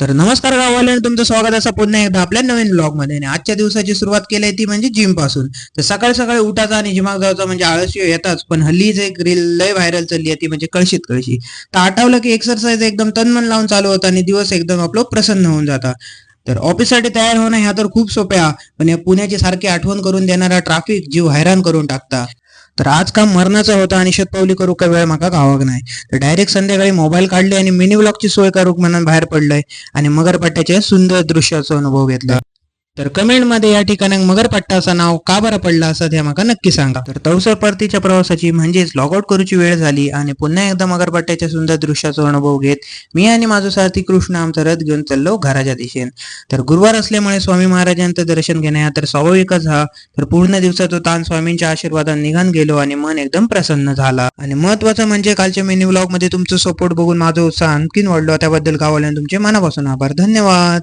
तर नमस्कार गाववाल्यांनो, तुमचं स्वागत असं पुन्हा एकदा आपल्या नवीन ब्लॉग मध्ये. आणि आजच्या दिवसाची सुरुवात केली आहे ती म्हणजे जिम पासून. तर सकाळी सकाळी उठायचा आणि जिमाक जायचा म्हणजे आळशी येताच, पण हल्लीच एक रील लय व्हायरल चालली आहे ती म्हणजे कळशीत कळशी. तर आठवलं की एक्सरसाइज एकदम तन मन लावून चालू होता आणि दिवस एकदम आपलं प्रसन्न होऊन जाता. तर ऑफिससाठी तयार होणं ह्या तर खूप सोप्या, पण या पुण्याची सारखी आठवण करून देणारा ट्रॅफिक जीव हैराण करून टाकता. तर आज काम मरणाचं होतं आणि शतपावली करू का वेळ माका गावाक नाही. तर डायरेक्ट संध्याकाळी मोबाईल काढले आणि मिनी व्लॉगची सोय करूक म्हणून बाहेर पडलोय आणि मगरपट्ट्याच्या सुंदर दृश्याचा अनुभव घेतला. तर कमेंट मध्ये या ठिकाणी मगरपट्टाचं नाव का बरं पडलं असं ते माका नक्की सांगा. तर तवसर परतीच्या प्रवासाची म्हणजेच लॉगआउट करूची वेळ झाली आणि पुन्हा एकदा मगरपट्ट्याच्या सुंदर दृश्याचा अनुभव घेत मी आणि माझा सारथी कृष्ण आमचा रथ घेऊन चाललो घराच्या दिशेने. तर गुरुवार असल्यामुळे स्वामी महाराजांचं दर्शन घेणे हा तर स्वाभाविकच हा. तर पूर्ण दिवसाचा ताण स्वामींच्या आशीर्वादाने निघून गेलो आणि मन एकदम प्रसन्न झाला. आणि महत्वाचं म्हणजे कालच्या मिनी व्लॉग मध्ये तुमचं सपोर्ट बघून माझा उत्साह आणखीन वाढलो. त्याबद्दल गावाला तुमचे मनापासून आभार. धन्यवाद.